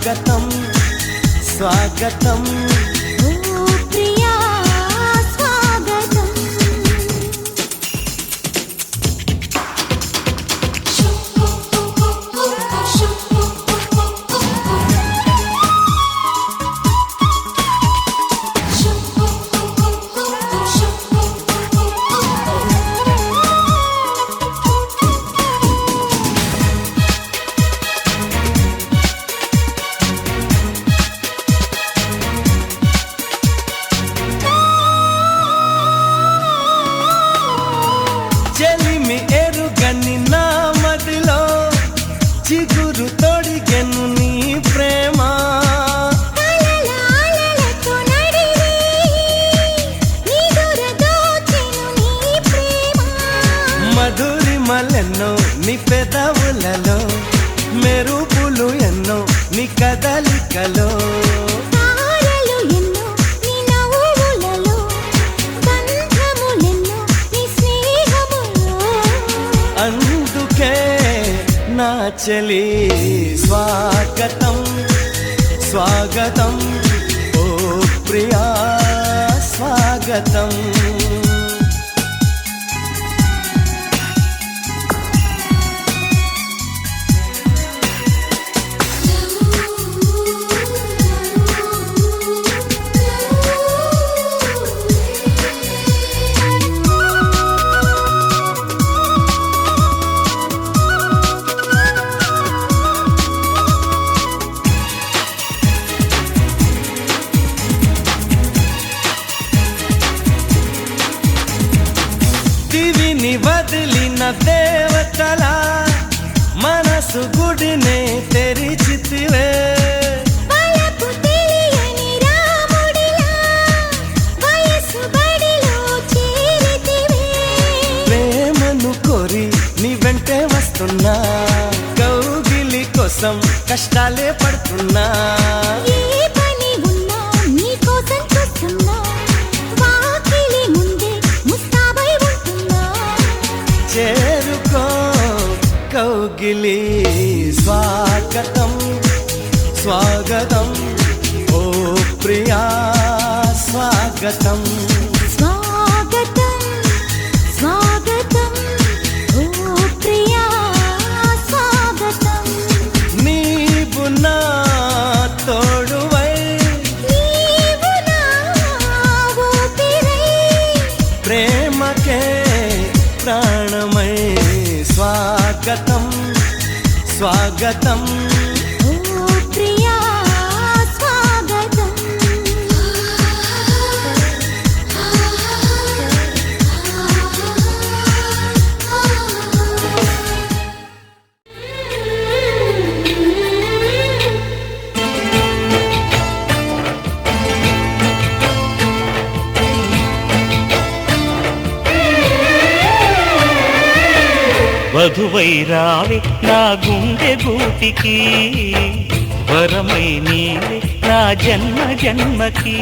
స్వాగతం స్వాగతం ఓ ప్రియా స్వాగతం చెలిమి ఎరుగని నా మదిలో చిగురు తొడిగెను నీ ప్రేమ కలలాలలతో నడివే నిదుర దోచెను నీ ప్రేమ మధురిమలెన్నో నీ పెదవులలో మెరుపులు ఎన్నో నీ కదలికలో తారలు ఎన్నో నీ నవ్వులలో బంధములెన్నో నీ స్నేహములో అందుకే నా చెలి స్వాగతం స్వాగతం ఓ ప్రియా స్వాగతం దివిని వదిలిన దేవతల మనసు గుడినే తెరిచితివే వలపు తెలియని రాముడిలా వయసు బడిలో చేరితివే ప్రేమను కోరి నీ వెంటే వస్తున్నా కౌగిలి కోసం కష్టాలే పడుతున్నా ఏ పని ఉన్నా నీ కోసం చూస్తున్నా వాకిలి ముందే ముస్తాబై ఉంటున్నా చేరుకో కౌగిలి స్వాగతం స్వాగతం ఓ ప్రియా స్వాగతం స్వాగతం స్వాగతం ఓ ప్రియా స్వాగతం నీవు నా తోడువై నీవు నా ఊపిరై ప్రేమకే ప్రాణమై స్వాగతం స్వాగతం ఓ ప్రియా స్వాగతం వధువై రావే నా గుండె గూటికి వరమై నీవే నా జన్మ జన్మకి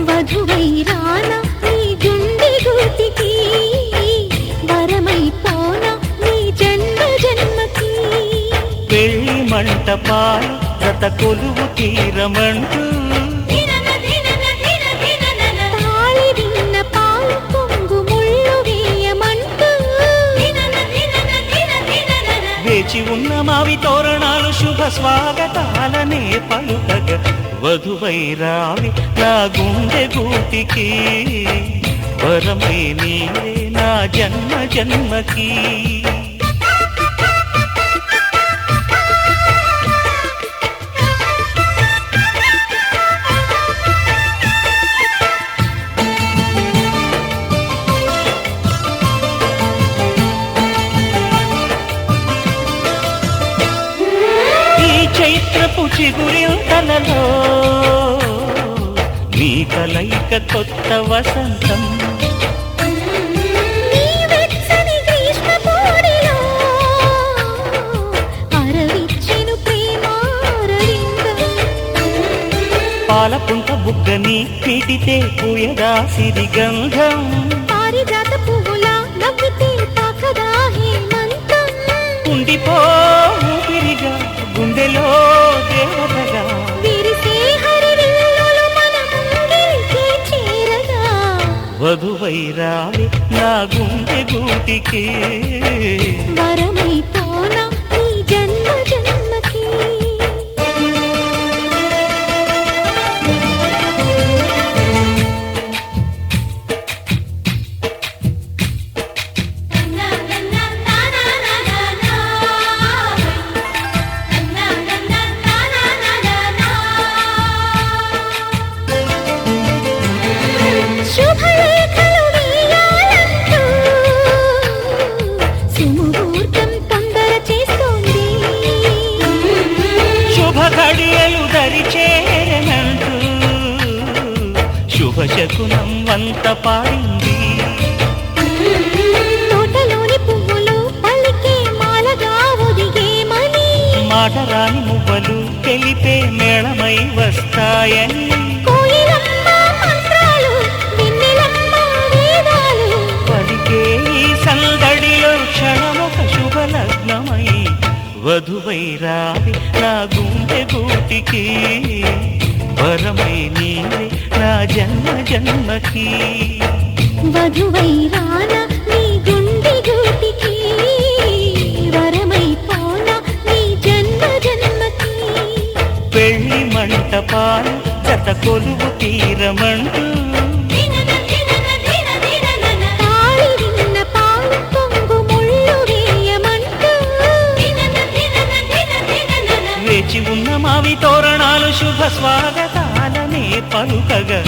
వధువై రానా నీ గుండె గూటికి వరమై పోనా నీ జన్మ జన్మకి పెళ్లి మంటపాలు రత కొలువు తీరమంటూ తాళి విన్న పాలు పొంగు ముళ్ళు వేయమంటూ వేచి ఉన్న మావి తోరణాలు శుభ స్వాగతాలనే పలుకగ వధువై రావి నా గుండె గూటికి వరమై నీవే నా జన్మ జన్మకి చైత్రపు చిగురింతలలో నీ కలయిక కొత్త వసంతం నీ వెచ్చని గ్రీష్మ పూడిలో అరవిచ్చెను ప్రేమారవిందం పాలపుంట బుగ్గని పీటితే పూయదా సిరిగంధం పారిజాత పువ్వులా నవ్వితే తాకదా హేమంతం ఉండిపో ఊపిరిగా గుండెలో దేవ వధువైరాలి నా గుండె గూటికి వరమైపోనా ఈ జన్మ జన్మకి శుభలేఖలు వేయాలంటూ సుముహూర్తం తొందర చేస్తోంది శుభ ఘడియలు దరిచేరనంటూ శుభశకునం వంత పాడింది తోటలోని పువ్వులు పలికే మాలగా ఒదిగేమని మాటరాని మువ్వలు తెలిపే మేళమై వస్తాయని కోయిలమ్మ మంత్రాలు వెన్నెలమ్మ వేదాలు పలికే ఈ సందడిలో క్షణమొక శుభలగ్నమై వధువైరాలి నా గుండె గూటికి వరమై నీవే నా జన్మ జన్మకి వధువై రానా నీ గుండె గూటికి వరమై పోనా నీ జన్మ జన్మకి పెళ్లి మంటపాలు జత కొలువు తీరమంటూ తాళి విన్న పాలు పొంగు ముళ్ళు వేయమంటూ వేచి ఉన్న మావి తోరణాలు శుభ స్వాగతాలనే పలుకగా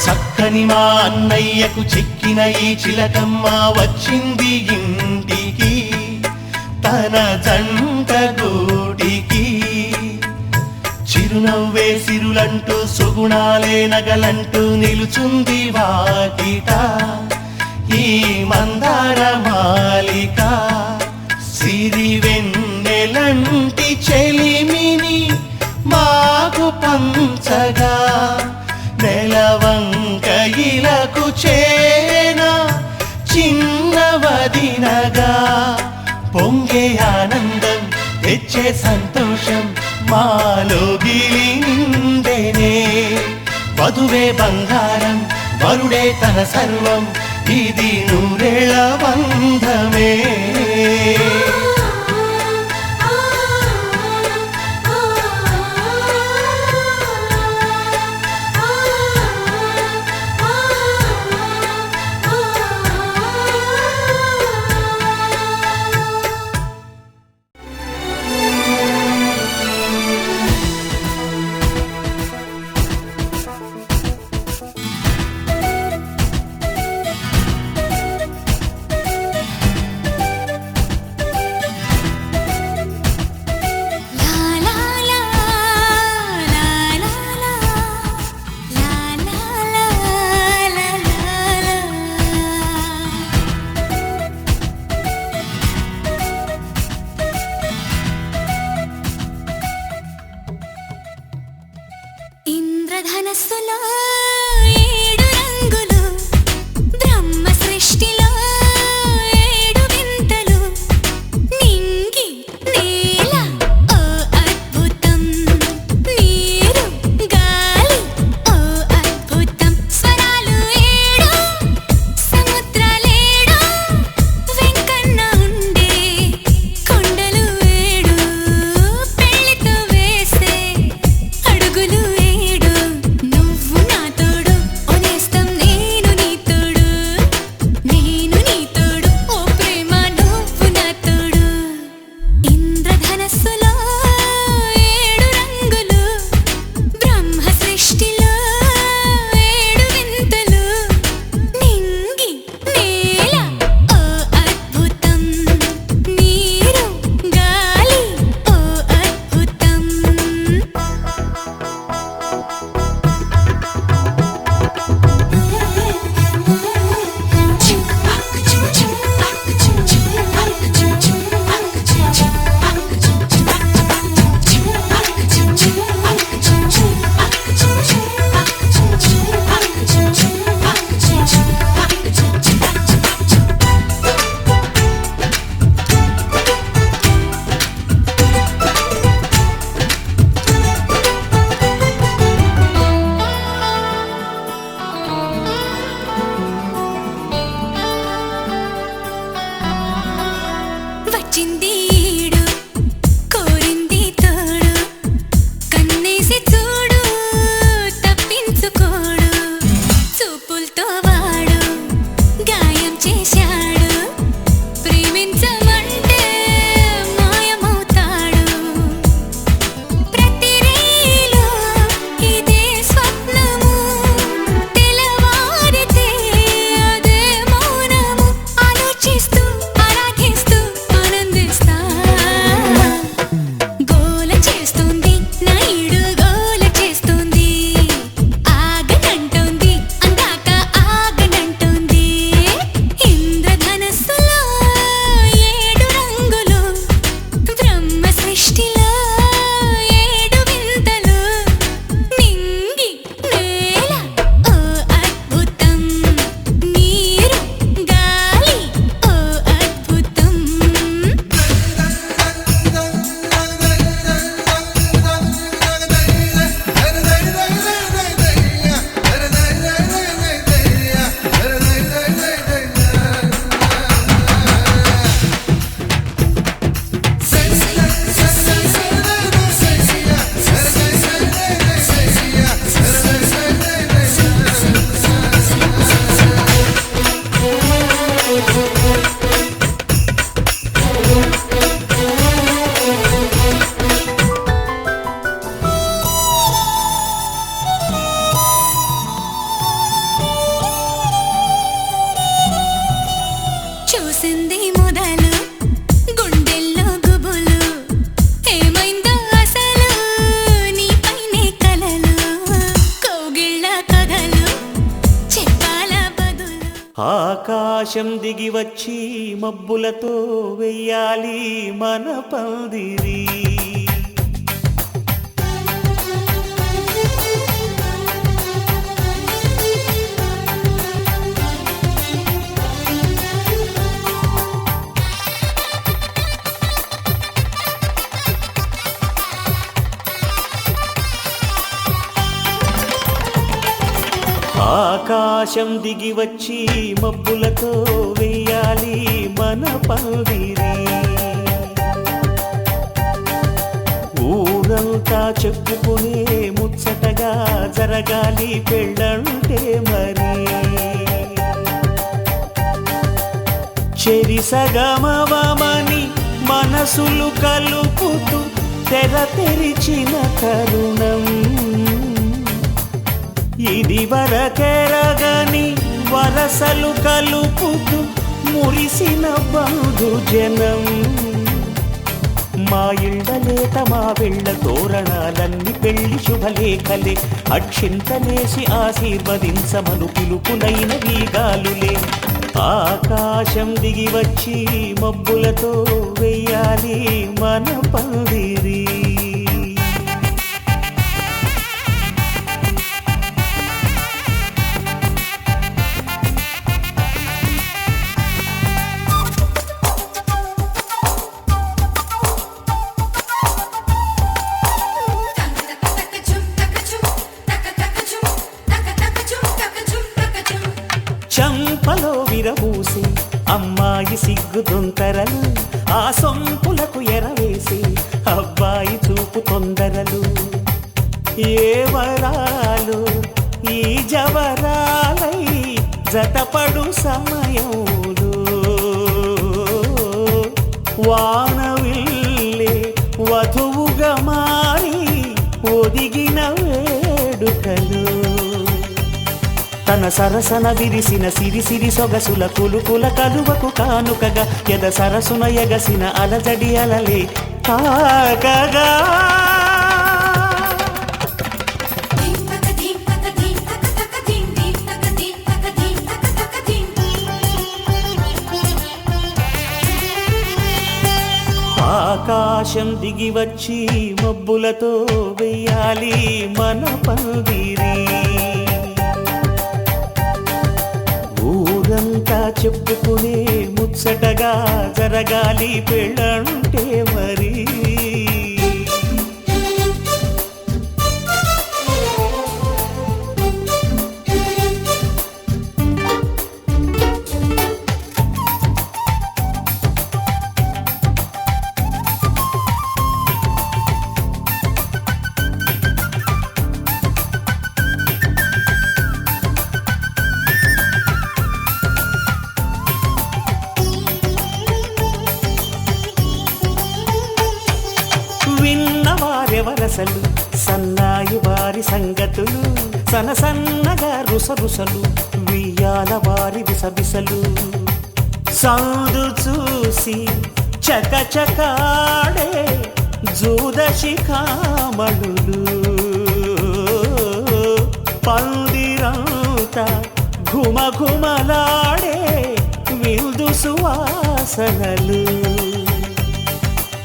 చక్కని మా అన్నయ్యకు చిక్కిన ఈ చిలకమ్మ వచ్చింది ఇంటికి తన జంట గూటికి చిరునవ్వే సిరులంటూ సుగుణాలే నగలంటూ నిలుచుంది వాకిట ఈ మందార మాలిక సిరి వెన్నెలంటి చెలిమిని మాకు పంచగా నెలవంక ఇలకు చేరేనా చిన్నవదినగా పొంగే ఆనందం తెచ్చే సంతోషం మాలోగిలి నిండెనే వధువే బంగారం వరుడే తన సర్వం ఇది నూరేళ్ల బంధమే ఇంద్రధనస్సులో ఏడు రంగులు బ్రహ్మ సృష్టిలో ఏడు వింతలు నింగి నేల ఓ అద్భుతం నీరు గాలి ఓ అద్భుతం స్వరాలు ఏడు సముద్రాలేడు వెంకన్న ఉండే కొండలు ఏడు పెళ్లితో వేసే అడుగులు ఏడు నువ్వు నా వచ్చింది ఈడు కోరింది తోడు కన్నేసి చూడు తప్పించుకోడు చూపులతో వాడు గాయం చేశాడు ప్రేమించమంటే మాయమవుతాడు ప్రతి రీలో ఇదే స్వప్నము తెల్లవారితే అదే మౌనము ఆలోచిస్తూ ఆరాధిస్తూ ఆనందిస్తా గోల చేస్తుంది నాయుడు గోల చేస్తుంది ఆగనంటోంది అందాక ఆగనంటోంది ఇంద్రధనస్సులో 7 రంగులు బ్రహ్మ సృష్టిలో 7 వింతలు నింగి నేల ఓ అద్భుతం నీరు గాలి ఓ అద్భుతం చూసింది మొదలు గుండెల్లో గుబులు ఏమైందో అసలు నీపైనే కలలు కౌగిళ్ళ కథలు చెప్పాల బదులు ఆకాశం దిగి వచ్చి మబ్బులతో వెయ్యాలి మన పందిరి ఆకాశం దిగి వచ్చి మబ్బులతో వెయ్యాలి మన పందిరి ఊరంతా చెప్పుకునే ముచ్చటగా జరగాలి పెళ్ళంటే మరి చెరిసగమవమని మనసులు కలుపుతూ తెర తెరిచిన తరుణం ఇది వరకెరగని వరసలు కలుపుతూ మురిసిన బంధుజనం మా ఇళ్ళలేత మా వెళ్ళ తోరణాలన్నీ పెళ్లి శుభలేఖలే అక్షింతలేసి ఆశీర్వదించమను పిలుపులైన వీగాలులే ఆకాశం దిగి వచ్చి మబ్బులతో వెయ్యాలి మన పందిరి చంపలో విరబూసి అమ్మాయి సిగ్గు దొంతరలు ఆ సొంపులకు ఎరవేసి అబ్బాయి చూపు తొందరలు ఏ వరాలు ఈ జవరాలై జతపడు సమయంలో వానవిల్లే వధువుగా మారి ఒదిగిన వేడుకలు తన సరసన విరిసిన సిరిసిరి సొగసుల కులుకుల కలువకు కానుకగా ఎద సరసున ఎగసిన అలజడి అలలే తాకగా ఆకాశం దిగి వచ్చి మబ్బులతో వెయ్యాలి మన పందిరి ఊరంతా చెప్పుకునే ముచ్చటగా జరగాలి పెళ్ళంటే మరి సొగసలు సన్నాయి వారి సంగతులు సనసన్నగా రుసరుసలు వియ్యాల వారి విసవిసలు సందు చూసి చకచకాడే జూదశిఖామణులు పందిరంతా ఘుమఘుమలాడే విందు సువాసనలు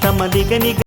తమ నిగనిగ